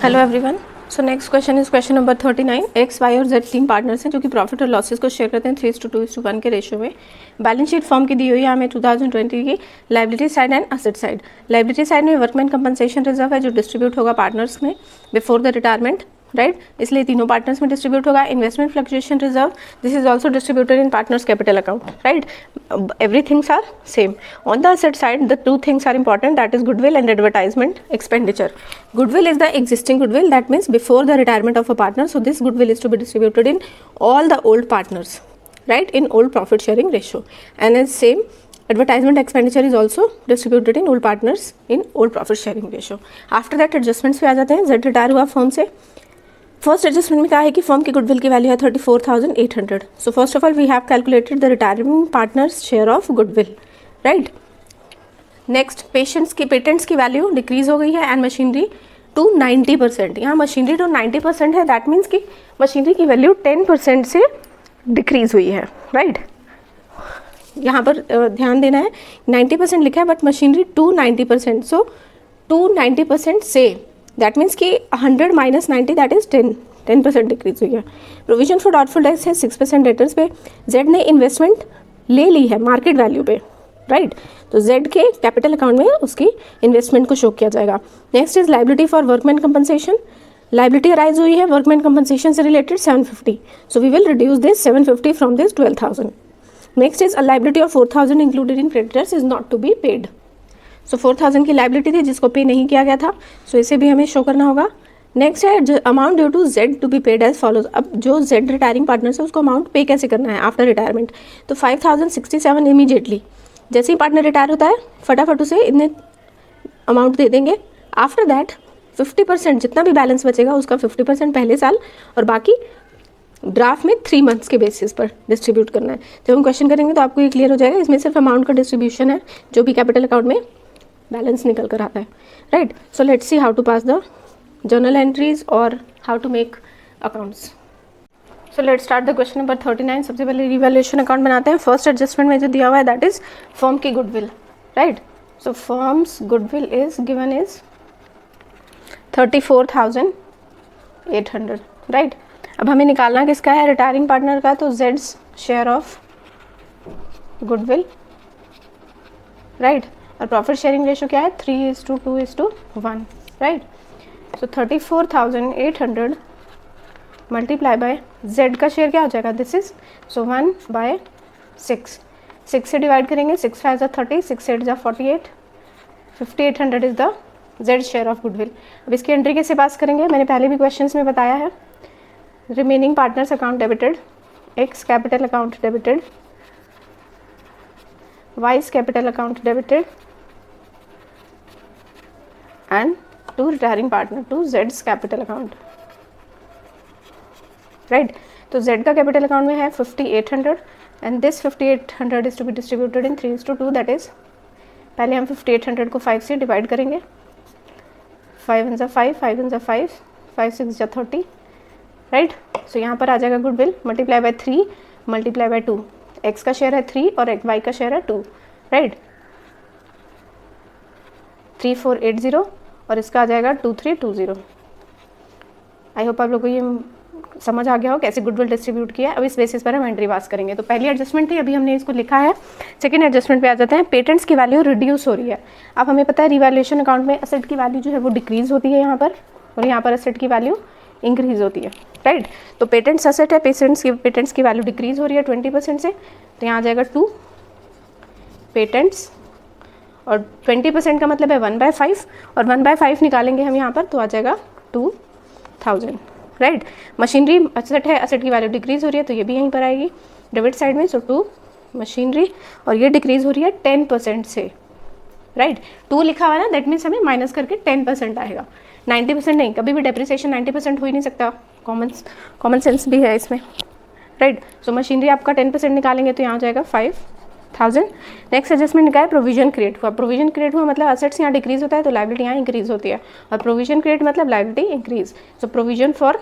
Hello everyone. So next question is question number 39। X Y और Z तीन partners हैं जो कि प्रॉफिट और लॉसेस को शेयर करते हैं 3:2:1 के रेशियो में। बैलेंस शीट फॉर्म की दी हुई है हमें 2020 की। Liability side and asset side. Liability side में वर्कमैन कंपनसेशन रिजर्व है जो डिस्ट्रीब्यूट होगा पार्टनर्स में बिफोर द रिटायरमेंट, राइट, इसलिए तीनों पार्टनर्स में डिस्ट्रीब्यूट होगा। Investment fluctuation reserve, this is also distributed in partners capital account, right, everything's are same. On the asset side the two things are important, that is goodwill and advertisement expenditure. Goodwill is the existing goodwill, that means before the retirement of a partner, so this goodwill is to be distributed in all the old partners, right, in old profit sharing ratio. And as same advertisement expenditure is also distributed in old partners in old profit sharing ratio. After that adjustments पे आ जाते हैं। Z retire हुआ firm से। First adjustment में क्या है कि firm की गुडविल की वैल्यू है 34,800। So first of all we have calculated the retiring partners share of goodwill, right. Next patents की वैल्यू डिक्रीज हो गई है एंड मशीनरी टू 90%। यहाँ मशीनरी टू 90% है, दैट मीन्स कि मशीनरी की वैल्यू 10% से डिक्रीज हुई है, राइट। यहाँ पर ध्यान देना है 90% लिखा है but machinery to 90%, so to 90% से दैट मीन्स कि 100 माइनस 90 दैट इज 10% डिक्रीज हुई है। प्रोविजन फॉर डाउटफुल डेट्स है 6% डेटर्स पे। जेड ने इन्वेस्टमेंट ले ली है मार्केट वैल्यू पे, राइट, तो जेड के कैपिटल अकाउंट में उसकी इन्वेस्टमेंट को शो किया जाएगा। Next is liability for workman compensation. Liability arise हुई है वर्कमैन कंपनसेशन से related 750, so we will reduce this 750 from this 12,000। Next is a liability of 4,000 included in creditors is not to be paid. So 4,000 की liability थी जिसको पे नहीं किया गया था, सो इसे भी हमें शो करना होगा। नेक्स्ट है amount due to Z to be paid as follows. अब जो जेड रिटायरिंग पार्टनर्स है उसको अमाउंट पे कैसे करना है आफ्टर रिटायरमेंट, तो 5,067 इमीडिएटली जैसे ही पार्टनर रिटायर होता है फटाफट उसे इतने अमाउंट दे देंगे। आफ्टर दैट 50% जितना भी बैलेंस बचेगा उसका 50% पहले साल और बाकी ड्राफ्ट में 3 मंथ्स के बेसिस पर डिस्ट्रीब्यूट करना है। जब हम क्वेश्चन करेंगे तो आपको ये क्लियर हो जाएगा। इसमें सिर्फ अमाउंट का डिस्ट्रीब्यूशन है जो भी कैपिटल अकाउंट में बैलेंस निकल कर आता है, right. So let's see how to pass the journal entries और how to make accounts. So let's start the question number 39। सबसे पहले रिवैल्यूएशन अकाउंट बनाते हैं। फर्स्ट एडजस्टमेंट में जो दिया हुआ है दैट इज फर्म की goodwill, right. So firms goodwill is given is 34,800, right. अब हमें निकालना किसका है, रिटायरिंग पार्टनर का, तो Jades share of goodwill, right. और प्रॉफिट शेयरिंग रेशियो क्या है 3:2:1, right. So 34,800 multiply by Z का शेयर क्या हो जाएगा, दिस इज सो 1/6। 6 से डिवाइड करेंगे, 6 5 जा 30, 6 8 जा 48, 5,800 is the Z share of goodwill. अब इसकी एंट्री कैसे पास करेंगे, मैंने पहले भी क्वेश्चंस में बताया है। Remaining partners account debited, X capital account debited, Y's capital account debited and to retiring partner to Z's capital account, right। तो Z का कैपिटल अकाउंट में है 5,800 and this 5,800 is to be distributed in 3:2, that is पहले हम 5,800 को 5 से divide करेंगे, 5 1 जा 5, 5 1 जा 5, 5 6 जा 30, राइट। सो यहाँ पर आ जाएगा goodwill multiply by 3 multiply by 2। X का शेयर है 3 और वाई का शेयर है 2, राइट। 3480 और इसका आ जाएगा 2320। आई होप आप लोगों को ये समझ आ गया हो कैसे गुडविल डिस्ट्रीब्यूट किया है। अब इस बेसिस पर हम एंट्री पास करेंगे। तो पहली एडजस्टमेंट थी, अभी हमने इसको लिखा है। सेकंड एडजस्टमेंट पे आ जाते हैं। पेटेंट्स की वैल्यू रिड्यूस हो रही है। अब हमें पता है रिवैल्यूएशन अकाउंट में असेट की वैल्यू जो है वो डिक्रीज होती है यहाँ पर, और यहाँ पर असेट की वैल्यू इंक्रीज होती है, राइट। तो पेटेंट्स असेट है, पेटेंट्स की वैल्यू डिक्रीज हो रही है 20% से, तो यहाँ आ जाएगा 2 पेटेंट्स और 20% का मतलब है 1/5 और 1/5 निकालेंगे हम यहाँ पर तो आ जाएगा 2,000, राइट। मशीनरी असेट है, असेट की वैल्यू डिक्रीज हो रही है तो ये भी यहीं पर आएगी डेबिट साइड में। सो 2 मशीनरी और ये डिक्रीज हो रही है 10% से, राइट। 2 लिखा हुआ है ना, दैट मीन्स हमें माइनस करके 10% आएगा, 90% नहीं। कभी भी डेप्रिसिएशन 90% हो ही नहीं सकता, कॉमन सेंस भी है इसमें, राइट। सो मशीनरी आपका 10% निकालेंगे तो यहाँ आ जाएगा 5,000। नेक्स्ट एडजस्टमेंट निकाय प्रोविजन क्रिएट हुआ। प्रोविजन क्रिएट हुआ मतलब असेट्स यहाँ डिक्रीज होता है तो लाइबिलिटी यहाँ इंक्रीज होती है, और प्रोविजन क्रिएट मतलब liability increase. So provision for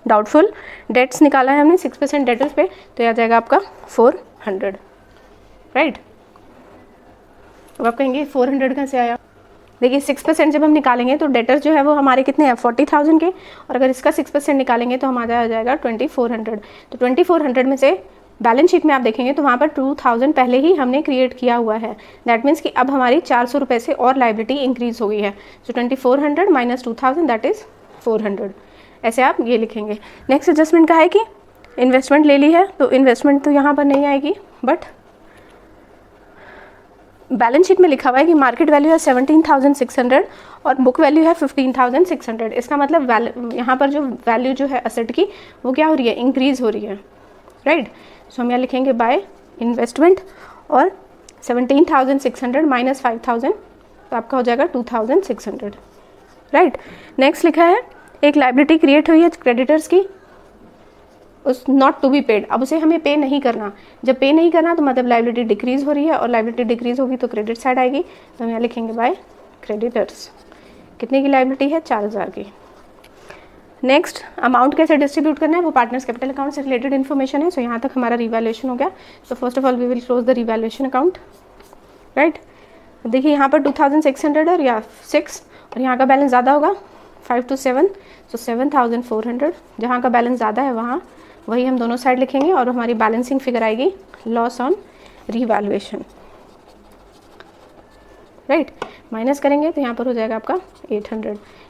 doubtful debts निकाला है हमने 6% डेटर्स पे, तो यह आ जाएगा आपका 400, राइट। अब आप कहेंगे 400 कहाँ से आया, देखिए 6% जब हम निकालेंगे तो डेटर जो है वो हमारे कितने हैं 40,000 के, और अगर इसका 6% निकालेंगे तो हमारा आ जाएगा 2400। तो 2400 में से बैलेंस शीट में आप देखेंगे तो वहाँ पर 2000 पहले ही हमने क्रिएट किया हुआ है। दैट मीन्स कि अब हमारी 400 रुपये से और लाइबिलिटी इंक्रीज हो गई है। सो 2400 माइनस 2000 दैट इज़ 400। ऐसे आप ये लिखेंगे। नेक्स्ट एडजस्टमेंट का है कि इन्वेस्टमेंट ले ली है, तो इन्वेस्टमेंट तो यहाँ पर नहीं आएगी, बट बैलेंस शीट में लिखा हुआ है कि मार्केट वैल्यू है 17,600 और बुक वैल्यू है 15,600। इसका मतलब यहाँ पर जो वैल्यू जो है असेट की वो क्या हो रही है, इंक्रीज हो रही है, राइट। सो हम यहाँ लिखेंगे बाय इन्वेस्टमेंट, और 17,600 माइनस 5,000 तो आपका हो जाएगा 2,600, राइट। नेक्स्ट लिखा है एक लाइबिलिटी क्रिएट हुई है क्रेडिटर्स की, उस नॉट टू बी पेड। अब उसे हमें पे नहीं करना, जब पे नहीं करना तो मतलब लाइबिलिटी डिक्रीज हो रही है, और लाइबिलिटी डिक्रीज होगी तो क्रेडिट साइड आएगी। तो हम यहाँ लिखेंगे बाय क्रेडिटर्स। कितने की लाइबिलिटी है, 4,000 की। नेक्स्ट अमाउंट कैसे डिस्ट्रीब्यूट करना है वो पार्टनर्स कैपिटल अकाउंट से रिलेटेड इन्फॉर्मेशन है। सो यहाँ तक हमारा रिवैल्यूएशन हो गया। So first of all we will close the revaluation account, right. देखिए यहाँ पर 2,600 है या 6, और यहाँ का बैलेंस ज़्यादा होगा 5 to 7, सो 7,400। जहाँ का बैलेंस ज़्यादा है वहाँ वही हम दोनों साइड लिखेंगे, और हमारी बैलेंसिंग फिगर आएगी loss on revaluation, right. Minus करेंगे तो यहाँ पर हो जाएगा आपका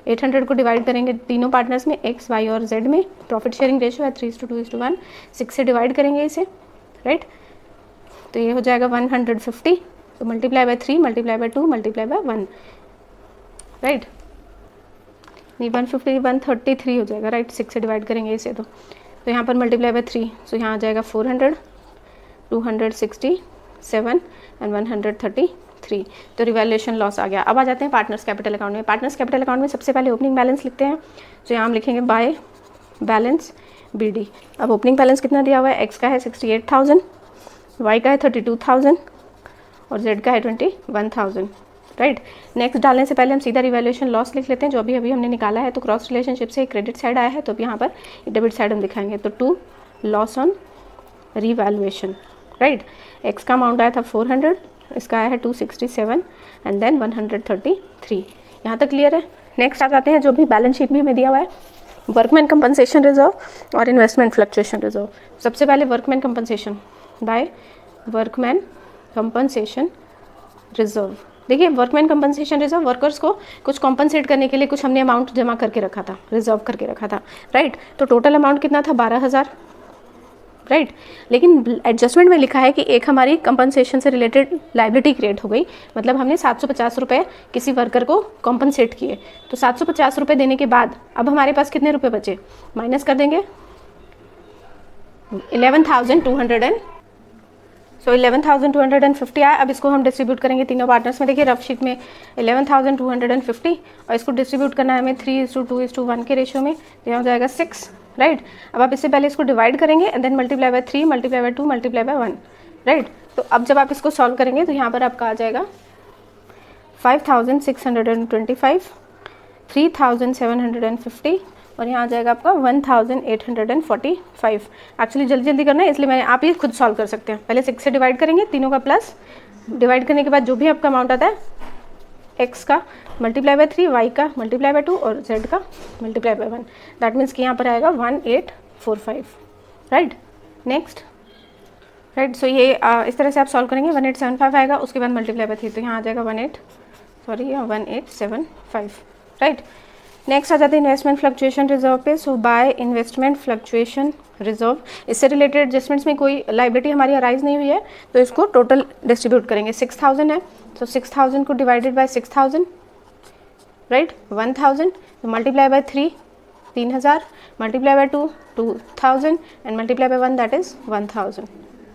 800 को डिवाइड करेंगे तीनों पार्टनर्स में, एक्स वाई और जेड में। प्रॉफिट शेयरिंग रेशियो है 3:2:1, 6 से डिवाइड करेंगे इसे, राइट। तो ये हो जाएगा 150, तो multiply by 3 multiply by 2 multiply by 1, right. नहीं 150 133 हो जाएगा, राइट। 6 से डिवाइड करेंगे इसे तो यहाँ पर मल्टीप्लाई बाय 3, सो यहाँ आ जाएगा 400, 267 एंड 133। तो रिवैल्यूएशन लॉस आ गया। अब आ जाते हैं पार्टनर्स कैपिटल अकाउंट में। पार्टनर्स कैपिटल अकाउंट में सबसे पहले ओपनिंग बैलेंस लिखते हैं। तो यहाँ हम लिखेंगे बाय बैलेंस BD। अब ओपनिंग बैलेंस कितना दिया हुआ है, एक्स का है 68,000, वाई का है 32,000 और जेड का है 21,000, राइट। नेक्स्ट डालने से पहले हम सीधा रिवैल्यूएशन लॉस लिख लेते हैं जो अभी हमने निकाला है। तो क्रॉस रिलेशनशिप से क्रेडिट साइड आया है, तो अब यहाँ पर डेबिट साइड हम दिखाएंगे। तो 2 loss on revaluation, right. X का अमाउंट आया था 400, इसका आया है 267 एंड देन 133। यहाँ तक क्लियर है। नेक्स्ट आ जाते हैं जो भी बैलेंस शीट में हमें दिया हुआ है, वर्कमैन कंपनसेशन रिजर्व और इन्वेस्टमेंट फ्लक्चुएशन रिजर्व। सबसे पहले workman compensation by workman compensation reserve. देखिए वर्कमैन कंपनसेशन रिजर्व, वर्कर्स को कुछ कॉम्पनसेट करने के लिए कुछ हमने अमाउंट जमा करके रखा था, रिजर्व करके रखा था, राइट। तो टोटल अमाउंट कितना था 12,000, राइट। लेकिन एडजस्टमेंट में लिखा है कि एक हमारी कंपनसेशन से रिलेटेड लाइबिलिटी क्रिएट हो गई, मतलब हमने 750 रुपये किसी वर्कर को कॉम्पनसेट किए। तो 750 रुपये देने के बाद अब हमारे पास कितने रुपए बचे, माइनस कर देंगे 11,200 सो 11,250 आया। अब इसको हम डिस्ट्रीब्यूट करेंगे तीनों पार्टनर्स में। देखिए रफ शीट में 11,250 और इसको डिस्ट्रीब्यूट करना है हमें 3:2:1 के रेशियो में। तो यहाँ हो जाएगा 6, राइट। अब आप इससे पहले इसको डिवाइड करेंगे and then multiply by 3 multiply by 2 multiply by 1, right. तो अब जब आप इसको सॉल्व करेंगे तो यहाँ पर आपका आ जाएगा 5,625, 3,750 और यहाँ आ जाएगा आपका 1,845। एक्चुअली जल्दी जल्दी करना है इसलिए मैंने, आप ये खुद सॉल्व कर सकते हैं। पहले 6 से डिवाइड करेंगे तीनों का प्लस, डिवाइड करने के बाद जो भी आपका अमाउंट आता है एक्स का मल्टीप्लाई बाय 3, वाई का मल्टीप्लाई बाय 2 और जेड का मल्टीप्लाई बाय 1। दैट मीन्स कि यहाँ पर आएगा 1845, राइट। Next, right. सो ये इस तरह से आप सॉल्व करेंगे 1875 आएगा, उसके बाद मल्टीप्लाई बाय 3 तो यहाँ आ जाएगा 1875, राइट। नेक्स्ट आ जाते हैं इन्वेस्टमेंट फ्लक्चुएशन रिजर्व पे। सो बाय इन्वेस्टमेंट फ्लक्चुएशन रिजर्व, इससे रिलेटेड एडजस्टमेंट्स में कोई लाइबिलिटी हमारी अराइज नहीं हुई है तो इसको टोटल डिस्ट्रीब्यूट करेंगे। 6,000 है तो 6,000 को डिवाइडेड बाय 6,000, राइट, 1,000 तो multiply by 3 3,000 multiply by 2 2,000 and multiply by 1 that is 1,000।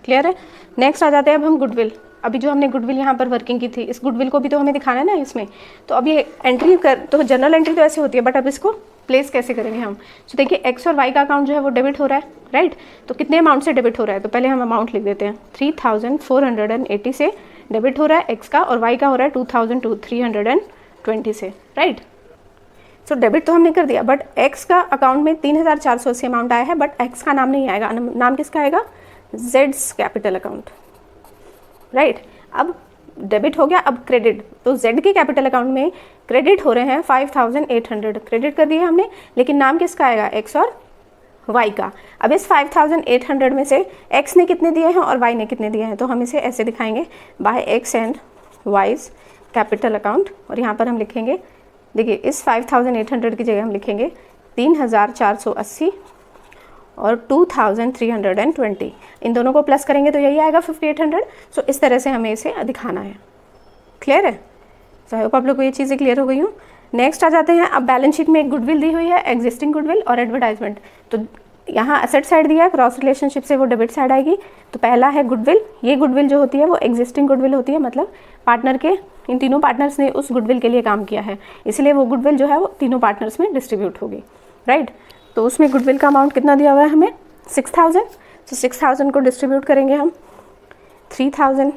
Clear है। नेक्स्ट आ जाते हैं अब हम गुडविल। अभी जो हमने गुडविल यहाँ पर वर्किंग की थी, इस गुडविल को भी तो हमें दिखाना है ना इसमें। तो अब ये एंट्री कर, तो जनरल एंट्री तो ऐसे होती है, बट अब इसको प्लेस कैसे करेंगे हम। तो देखिए एक्स और वाई का अकाउंट जो है वो डेबिट हो रहा है, राइट। तो कितने अमाउंट से डेबिट हो रहा है, तो पहले हम अमाउंट लिख देते हैं। 3,480 से डेबिट हो रहा है एक्स का, और वाई का हो रहा है 2,320 से, राइट। सो डेबिट तो हमने कर दिया, बट एक्स का अकाउंट में 3,480 अमाउंट आया है, बट एक्स का नाम नहीं आएगा। नाम किसका आएगा, जेड्स कैपिटल अकाउंट, राइट। अब डेबिट हो गया, अब क्रेडिट, तो जेड के कैपिटल अकाउंट में क्रेडिट हो रहे हैं 5800, क्रेडिट कर दिया हमने, लेकिन नाम किसका आएगा, एक्स और वाई का। अब इस 5800 में से एक्स ने कितने दिए हैं और वाई ने कितने दिए हैं, तो हम इसे ऐसे दिखाएंगे, by X and Y's capital account, और यहाँ पर हम लिखेंगे, देखिए इस 5800 की जगह हम लिखेंगे 3480 और 2320, इन दोनों को प्लस करेंगे तो यही आएगा 5800। सो इस तरह से हमें इसे दिखाना है। क्लियर है? सो आई होप आप लोग को ये चीज़ें क्लियर हो गई हूँ। नेक्स्ट आ जाते हैं, अब बैलेंस शीट में एक गुडविल दी हुई है, एग्जिस्टिंग गुडविल और एडवर्टाइजमेंट। तो यहाँ एसेट साइड दिया है, क्रॉस रिलेशनशिप से वो डेबिट साइड आएगी। तो पहला है गुडविल, ये गुडविल जो होती है वो एग्जिस्टिंग गुडविल होती है, मतलब पार्टनर के, इन तीनों पार्टनर्स ने उस गुडविल के लिए काम किया है, इसलिए वो गुडविल जो है वो तीनों पार्टनर्स में डिस्ट्रीब्यूट होगी, राइट। तो उसमें गुडविल का अमाउंट कितना दिया हुआ है हमें, 6000। तो 6000 को डिस्ट्रीब्यूट करेंगे हम 3000,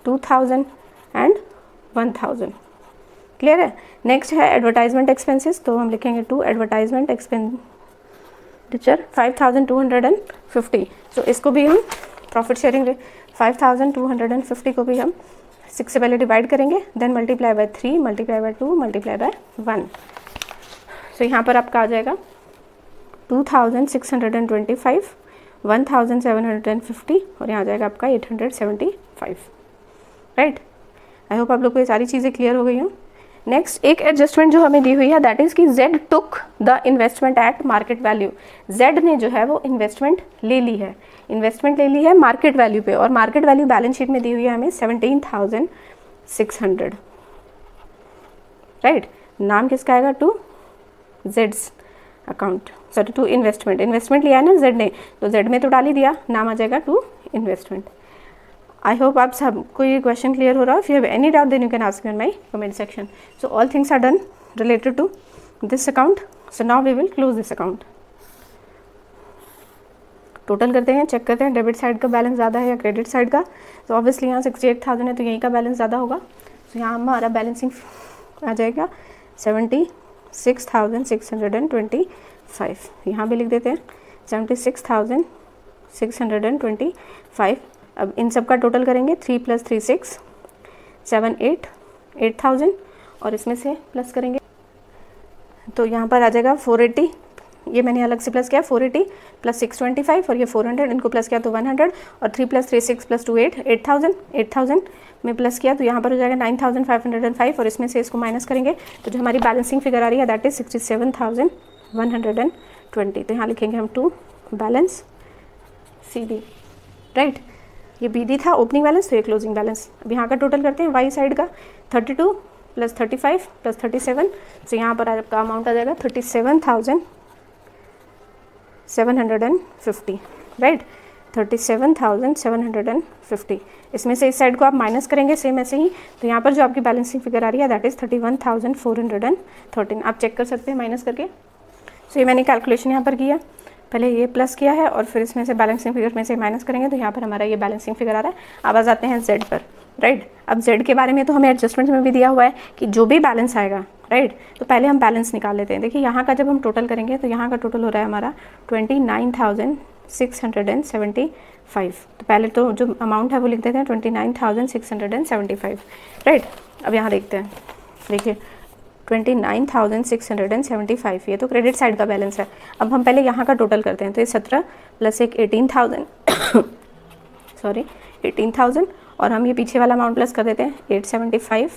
2000 एंड 1000। क्लियर है? नेक्स्ट है एडवर्टाइजमेंट एक्सपेंसेस, तो हम लिखेंगे टू एडवर्टाइजमेंट एक्सपेंडिचर 5250। तो इसको भी हम प्रॉफिट शेयरिंग 5250 को भी हम 6 से पहले डिवाइड करेंगे, then multiply by 3, multiply by 2, multiply by 1। तो यहाँ पर आपका आ जाएगा 2625, 1750 और यहाँ आ जाएगा आपका 875, राइट। आई होप आप लोग को ये सारी चीज़ें क्लियर हो गई हूँ। नेक्स्ट एक एडजस्टमेंट जो हमें दी हुई है, दैट इज़ कि Z took the investment at market value. Z ने जो है वो इन्वेस्टमेंट ले ली है, इन्वेस्टमेंट ले ली है मार्केट वैल्यू पे, और मार्केट वैल्यू बैलेंस शीट में दी हुई है हमें 17,600, राइट। नाम किसका आएगा, टू जेड्स account, sorry to investment, investment लिया है ना जेड ने, तो जेड में तो डाल ही दिया, नाम आ जाएगा टू इन्वेस्टमेंट। आई होप आप सबको ये क्वेश्चन क्लियर हो रहा है। If you have any doubt then you can ask in my comment section. So all things are done related to this account. So now we will close this account. Total करते हैं, check करते हैं debit side का balance ज़्यादा है या credit side का। तो ऑब्वियसली यहाँ 68,000 है तो यहीं का बैलेंस ज़्यादा होगा। तो यहाँ हमारा बैलेंसिंग आ जाएगा 76,625। यहाँ भी लिख देते हैं 76,625। अब इन सब का टोटल करेंगे, 3 + 3 6 7 8 8000 और इसमें से प्लस करेंगे तो यहाँ पर आ जाएगा 480। ये मैंने अलग से प्लस किया, 480 + 625 और ये 400, इनको प्लस किया तो 100 और 3 + 3 6 + 2 8 8000 में प्लस किया तो यहाँ पर हो जाएगा 9505 और इसमें से इसको माइनस करेंगे तो जो हमारी बैलेंसिंग फिगर आ रही है दैट इज 67,120। तो यहाँ लिखेंगे हम to balance C D, right. ये बी डी था ओपनिंग बैलेंस, तो ये क्लोजिंग बैलेंस। अब यहाँ का टोटल करते हैं, वाई साइड का 32 + 35 + 37, तो यहाँ पर आपका अमाउंट आ जाएगा 37,750, राइट। 37,750। इसमें से इस साइड को आप माइनस करेंगे सेम ऐसे ही, तो यहाँ पर जो आपकी बैलेंसिंग फिगर आ रही है दैट इज़ 31,413। आप चेक कर सकते हैं माइनस करके। सो ये मैंने कैलकुलेशन यहाँ पर किया, पहले ये प्लस किया है और फिर इसमें से बैलेंसिंग फिगर में से माइनस करेंगे तो यहाँ पर हमारा ये बैलेंसिंग फिगर आ रहा है। अब आ जाते हैं जेड पर, राइट। अब जेड के बारे में तो हमें एडजस्टमेंट में भी दिया हुआ है कि जो भी बैलेंस आएगा, राइट, तो पहले हम बैलेंस निकाल लेते हैं। देखिए यहाँ का जब हम टोटल करेंगे तो यहाँ का टोटल हो रहा है हमारा 29,675। तो पहले तो जो अमाउंट है वो लिख देते हैं 29,675, राइट। अब यहाँ देखते हैं, देखिए 29,675 ये तो क्रेडिट साइड का बैलेंस है। अब हम पहले यहाँ का टोटल करते हैं तो ये 17 + 1 18,000 सॉरी 18,000 और हम ये पीछे वाला अमाउंट प्लस कर देते हैं 875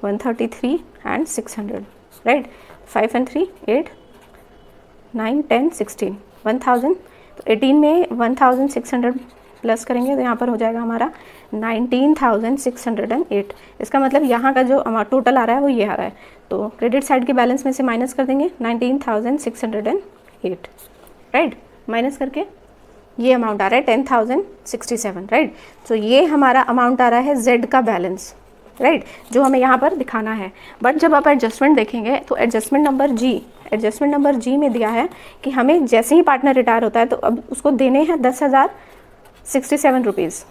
133 एंड 600, राइट। 5 and 3 8 9 10 16 1000। तो 18 में 1600 प्लस करेंगे तो यहाँ पर हो जाएगा हमारा 19,608। इसका मतलब यहाँ का जो टोटल आ रहा है वो ये आ रहा है, तो क्रेडिट साइड के बैलेंस में से माइनस कर देंगे 19,608, राइट। माइनस करके ये अमाउंट आ रहा है 10,067, राइट। तो ये हमारा अमाउंट आ रहा है जेड का बैलेंस, राइट, जो हमें यहाँ पर दिखाना है। बट जब आप एडजस्टमेंट देखेंगे तो एडजस्टमेंट नंबर जी में दिया है कि हमें जैसे ही पार्टनर रिटायर होता है तो अब उसको देने हैं 10,067 रुपीज़,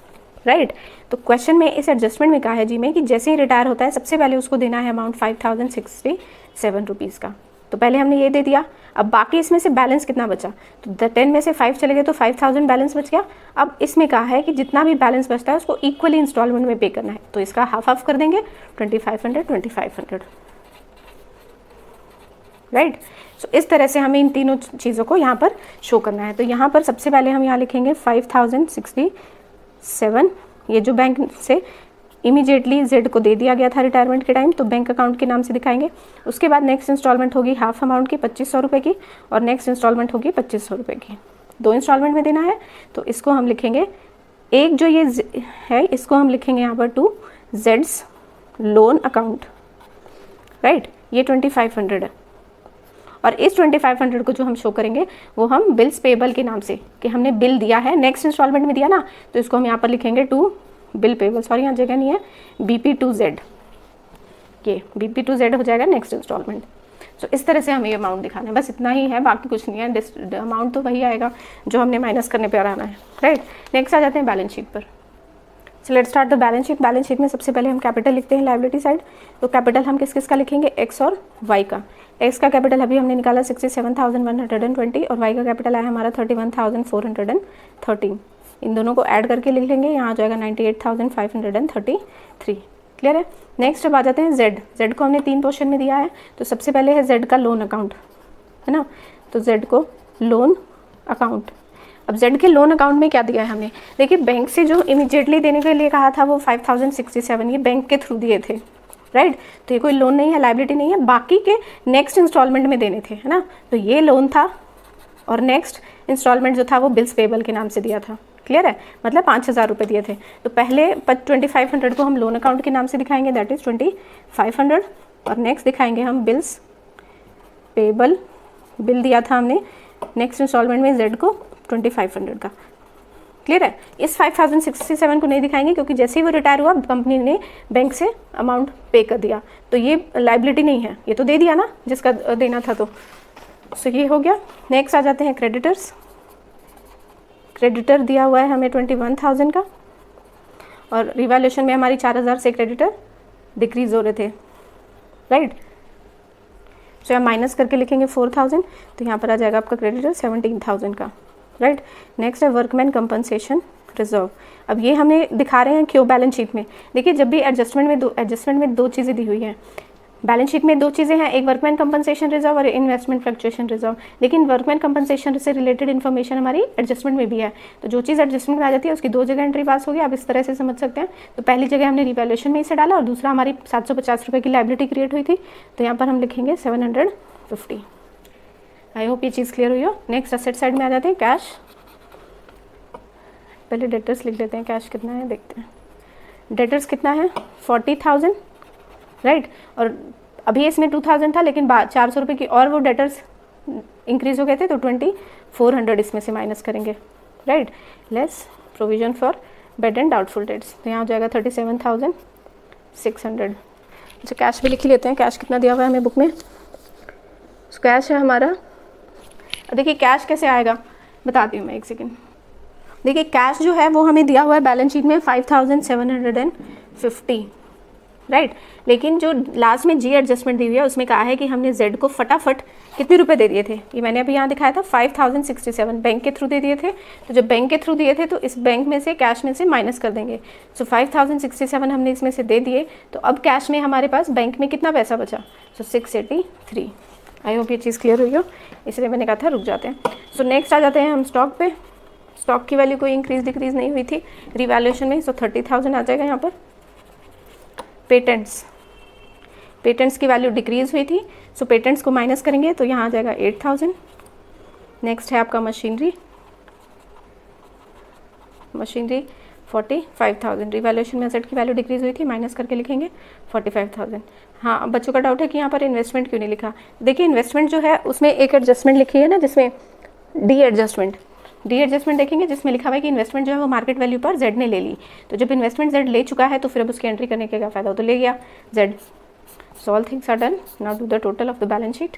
राइट। तो क्वेश्चन में इस एडजस्टमेंट में कहा है जी में कि जैसे ही रिटायर होता है सबसे पहले उसको देना है अमाउंट 5,067 रुपीज़ का, तो पहले हमने ये दे दिया। अब बाकी इसमें से बैलेंस कितना बचा, तो 10 में से 5 चले गए तो 5000 बैलेंस बच गया। अब इसमें कहा है कि जितना भी बैलेंस बचता है उसको इक्वली इंस्टॉलमेंट में पे करना है, तो इसका हाफ हाफ कर देंगे, 2500 2500, राइट। सो इस तरह से हमें इन तीनों चीज़ों को यहाँ पर शो करना है। तो यहाँ पर सबसे पहले हम यहाँ लिखेंगे 5067, ये जो बैंक से इमीडिएटली जेड को दे दिया गया था रिटायरमेंट के टाइम, तो बैंक अकाउंट के नाम से दिखाएंगे। उसके बाद नेक्स्ट इंस्टॉलमेंट होगी हाफ अमाउंट की 2500 रुपये की, और नेक्स्ट इंस्टॉलमेंट होगी 2500 रुपये की। 2 इंस्टॉलमेंट में देना है, तो इसको हम लिखेंगे, एक जो ये है इसको हम लिखेंगे यहाँ पर टू जेड्स लोन अकाउंट, राइट। ये 2500 है, और इस 2500 को जो हम शो करेंगे वो हम बिल्स पेबल के नाम से, कि हमने बिल दिया है नेक्स्ट इंस्टॉलमेंट में दिया ना, तो इसको हम यहाँ पर लिखेंगे टू बिल पेबल, सॉरी यहाँ जगह नहीं है, BP2Z, ये BP2Z हो जाएगा नेक्स्ट इंस्टॉलमेंट। सो इस तरह से हमें ये अमाउंट दिखाना है, बस इतना ही है, बाकी कुछ नहीं है। अमाउंट तो वही आएगा जो हमने माइनस करने पर आना है, राइट। नेक्स्ट आ जाते हैं बैलेंस शीट पर। सो let's start the balance sheet. Balance sheet में सबसे पहले हम कैपिटल लिखते हैं लायबिलिटी साइड। तो कैपिटल हम किस किस का लिखेंगे, एक्स और वाई का। एक्स का कैपिटल अभी हमने निकाला 67,120, और वाई का कैपिटल आया हमारा 31,413। इन दोनों को ऐड करके लिख लेंगे, यहाँ आ जाएगा 98,533। क्लियर है। नेक्स्ट अब आ जाते हैं जेड। जेड को हमने 3 पोर्शन में दिया है, तो सबसे पहले है जेड का लोन अकाउंट, है ना। तो जेड को लोन अकाउंट, अब जेड के लोन अकाउंट में क्या दिया है हमने, देखिए बैंक से जो इमीडिएटली देने के लिए कहा था वो 5067, ये बैंक के थ्रू दिए थे, राइट। तो ये कोई लोन नहीं है, लायबिलिटी नहीं है, बाकी के नेक्स्ट इंस्टॉलमेंट में देने थे, है ना। तो ये लोन था, और नेक्स्ट इंस्टॉलमेंट जो था वो बिल्स पेबल के नाम से दिया था। क्लियर है, मतलब 5000 रुपये दिए थे। तो पहले 2500 को हम लोन अकाउंट के नाम से दिखाएंगे, दैट इज़ 2500, और नेक्स्ट दिखाएंगे हम बिल्स पेबल, बिल दिया था हमने नेक्स्ट इंस्टॉलमेंट में जेड को 2500 का। क्लियर है। इस 5067 को नहीं दिखाएंगे क्योंकि जैसे ही वो रिटायर हुआ कंपनी ने बैंक से अमाउंट पे कर दिया, तो ये लाइबिलिटी नहीं है, ये तो दे दिया ना जिसका देना था। तो सो ये हो गया। नेक्स्ट आ जाते हैं क्रेडिटर्स। क्रेडिटर दिया हुआ है हमें 21,000 का, और रिवैल्यूएशन में हमारी 4000 से क्रेडिटर डिक्रीज हो रहे थे, राइट। सो हम माइनस करके लिखेंगे 4000, तो यहाँ पर आ जाएगा आपका क्रेडिटर 17,000 का, राइट। नेक्स्ट है वर्कमैन कंपनसेशन रिजर्व। अब ये हमें दिखा रहे हैं क्यों बैलेंस शीट में। देखिए जब भी एडजस्टमेंट में दो चीज़ें दी हुई हैं। बैलेंस शीट में 2 चीज़ें हैं, एक वर्कमैन कंपनसेशन रिजर्व और इन्वेस्टमेंट फ्लक्चुएशन रिजर्व। लेकिन वर्कमैन कंपनसेशन से रिलेटेड इन्फॉर्मेशन हमारी एडजस्टमेंट में भी है, तो जो चीज़ एडजस्टमेंट में आ जाती है उसकी 2 जगह एंट्री पास होगी, आप इस तरह से समझ सकते हैं। तो पहली जगह हमने रिवैल्यूएशन में इसे डाला, और दूसरा हमारी 750 रुपये की लायबिलिटी क्रिएट हुई थी, तो यहाँ पर हम लिखेंगे 750। आई होप ये चीज़ क्लियर हुई हो। नेक्स्ट असेट साइड में आ जाते हैं कैश। पहले डेटर्स लिख लेते हैं, कैश कितना है देखते हैं। डेटर्स कितना है 40,000, राइट। और अभी इसमें 2000 था, लेकिन 400 रुपये की और वो डेटर्स इंक्रीज हो गए थे, तो 2400 इसमें से माइनस करेंगे, right. Less provision for bed and doubtful debts, तो यहाँ हो जाएगा 37,600। अच्छा कैश भी लिख लेते हैं, कैश कितना दिया हुआ है हमें बुक में। कैश है हमारा, देखिए कैश कैसे आएगा बताती हूँ मैं, एक सेकेंड। देखिए कैश जो है वो हमें दिया हुआ है बैलेंस शीट में 5750, राइट। लेकिन जो लास्ट में जी एडजस्टमेंट दी हुई है उसमें कहा है कि हमने जेड को फटाफट कितने रुपए दे दिए थे, ये मैंने अभी यहाँ दिखाया था 5067 बैंक के थ्रू दे दिए थे। तो जब बैंक के थ्रू दिए थे तो इस बैंक में से कैश में से माइनस कर देंगे। सो 5067 हमने इसमें से दे दिए, तो अब कैश में हमारे पास बैंक में कितना पैसा बचा, सो 683। आई होप ये चीज़ क्लियर हुई हो, इसलिए मैंने कहा था रुक जाते हैं। सो नेक्स्ट आ जाते हैं हम स्टॉक पे। स्टॉक की वैल्यू कोई इंक्रीज डिक्रीज नहीं हुई थी रिवैल्यूएशन में, सो 30,000 आ जाएगा यहाँ पर। पेटेंट्स की वैल्यू डिक्रीज हुई थी, सो पेटेंट्स को माइनस करेंगे तो यहाँ आ जाएगा 8,000। नेक्स्ट है आपका मशीनरी 45,000। रिवैल्यूएशन में एसेट की वैल्यू डिक्रीज हुई थी, माइनस करके लिखेंगे 45,000। हाँ, अब बच्चों का डाउट है कि यहाँ पर इन्वेस्टमेंट क्यों नहीं लिखा। देखिए इन्वेस्टमेंट जो है उसमें एक एडजस्टमेंट लिखी है ना, जिसमें डी एडजस्टमेंट देखेंगे जिसमें लिखा हुआ है कि इन्वेस्टमेंट जो है वो मार्केट वैल्यू पर जेड ने ले ली। तो जब इन्वेस्टमेंट जेड ले चुका है तो फिर अब उसकी एंट्री करने का क्या फ़ायदा हो, तो ले गया Z. So all things are done. Now do the total of the balance sheet.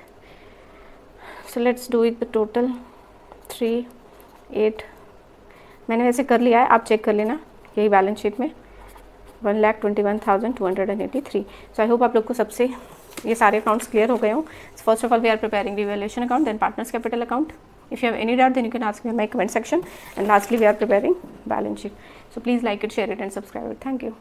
So let's do it the total 38। मैंने वैसे कर लिया है, आप चेक कर लेना यही बैलेंस शीट में 1,21,283। सो आई होप आप लोग को सबसे ये सारे अकाउंट्स क्लियर हो गए हों. First of all we are preparing revaluation account, then partners capital account. If you have any doubt, then you can ask me in my comment section. And lastly, we are preparing balance sheet. So please like it, share it, and subscribe it. Thank you.